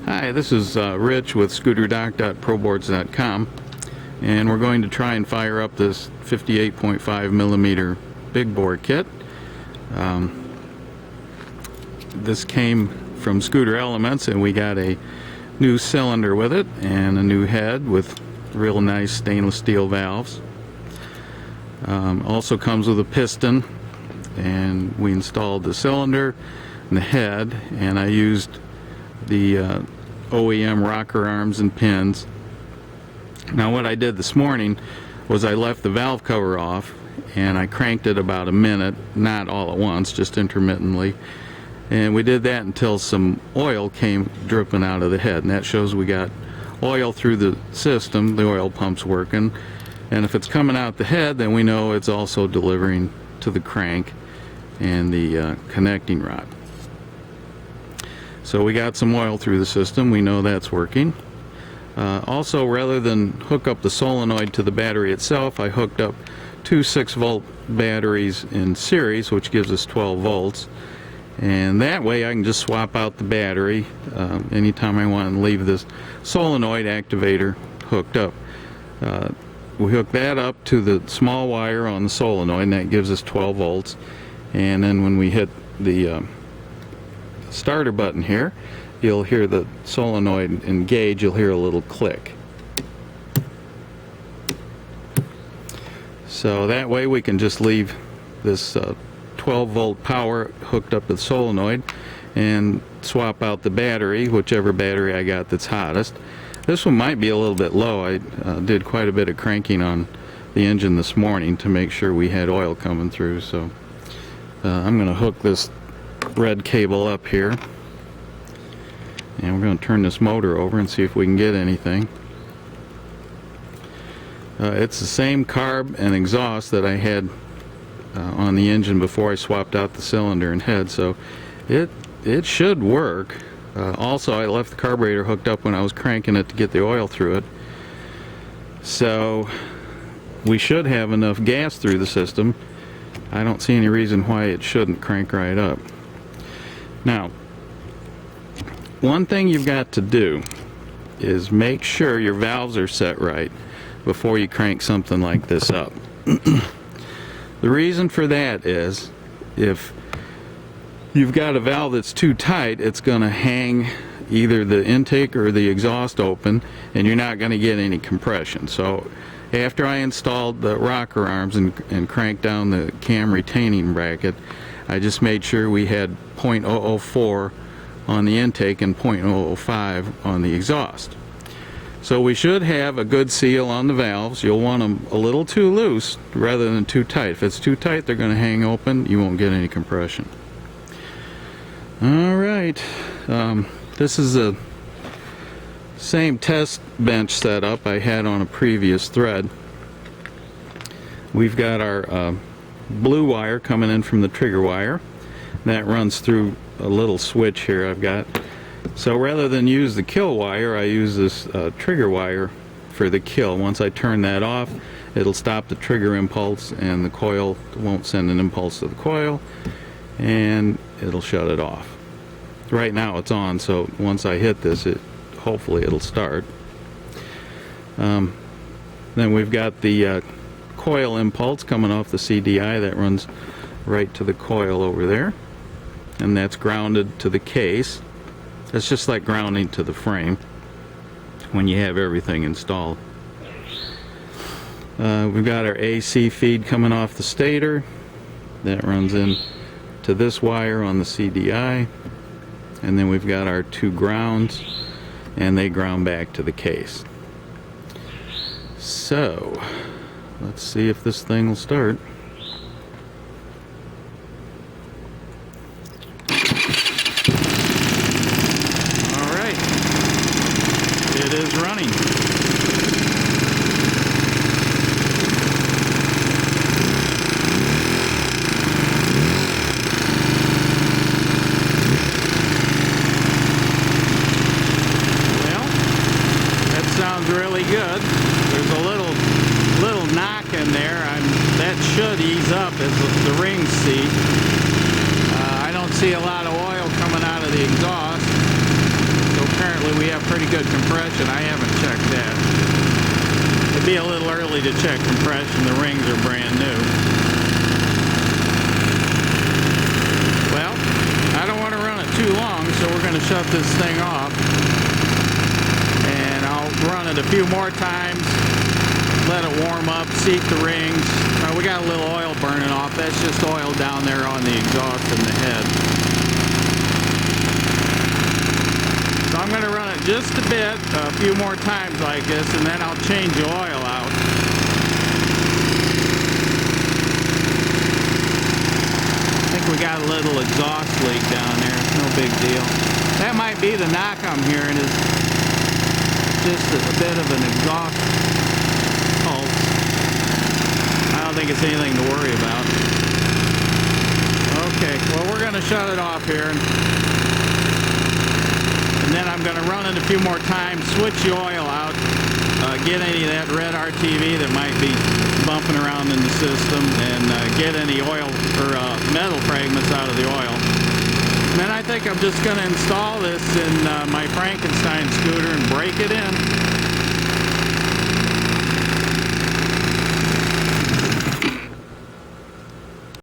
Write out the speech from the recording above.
Hi, this is Rich with scooterdoc.proboards.com, and we're going to try and fire up this 58.5 millimeter big bore kit. This came from Scooter Elements, and we got a new cylinder with it and a new head with real nice stainless steel valves. Also comes with a piston, and we installed the cylinder and the head, and I used the OEM rocker arms and pins. Now what I did this morning was I left the valve cover off and I cranked it about a minute, not all at once, just intermittently, and we did that until some oil came dripping out of the head, and that shows we got oil through the system, the oil pump's working, and if it's coming out the head, then we know it's also delivering to the crank and the connecting rod. So we got some oil through the system, we know that's working. Also, rather than hook up the solenoid to the battery itself, I hooked up two 6-volt batteries in series, which gives us 12 volts. And that way I can just swap out the battery anytime I want to leave this solenoid activator hooked up. We hook that up to the small wire on the solenoid, and that gives us 12 volts. And then when we hit the starter button here, you'll hear the solenoid engage, you'll hear a little click. So that way we can just leave this 12 volt power hooked up to the solenoid and swap out the battery, whichever battery I got that's hottest. This one might be a little bit low. I did quite a bit of cranking on the engine this morning to make sure we had oil coming through. So I'm going to hook this red cable up here, and we're going to turn this motor over and see if we can get anything. It's the same carb and exhaust that I had on the engine before I swapped out the cylinder and head, so it should work. Also, I left the carburetor hooked up when I was cranking it to get the oil through it, so we should have enough gas through the system. I don't see any reason why it shouldn't crank right up. Now, one thing you've got to do is make sure your valves are set right before you crank something like this up. The reason for that is if you've got a valve that's too tight, it's going to hang either the intake or the exhaust open, and you're not going to get any compression. So after I installed the rocker arms and cranked down the cam retaining bracket, I just made sure we had 0.004 on the intake and 0.005 on the exhaust. So we should have a good seal on the valves. You'll want them a little too loose rather than too tight. If it's too tight, they're going to hang open. You won't get any compression. Alright, this is the same test bench setup I had on a previous thread. We've got our blue wire coming in from the trigger wire. That runs through a little switch here I've got. So rather than use the kill wire, I use this trigger wire for the kill. Once I turn that off, it'll stop the trigger impulse, and the coil won't send an impulse to the coil, and it'll shut it off. Right now it's on, so once I hit this, hopefully it'll start. Then we've got the coil impulse coming off the CDI that runs right to the coil over there, and that's grounded to the case. It's just like grounding to the frame when you have everything installed. We've got our AC feed coming off the stator that runs in to this wire on the CDI, and then we've got our two grounds, and they ground back to the case. So let's see if this thing will start. Alright, it is running. Well, that sounds really good. There's a little knock in there. That should apparently we have pretty good compression. I haven't checked that. It'd be a little early to check compression. The rings are brand new. Well, I don't want to run it too long, so we're going to shut this thing off. And I'll run it a few more times, let it warm up, seat the rings. We got a little oil burning off. That's just oil down there on the exhaust and the head. So I'm going to run it just a bit, a few more times like this, and then I'll change the oil out. I think we got a little exhaust leak down there. It's no big deal. That might be the knock I'm hearing, is just a bit of an exhaust pulse. I don't think it's anything to worry about. Okay, well, we're going to shut it off here. And then I'm going to run it a few more times, switch the oil out, get any of that red RTV that might be bumping around in the system, and get any oil or metal fragments out of the oil. And then I think I'm just going to install this in my Frankenstein scooter and break it in.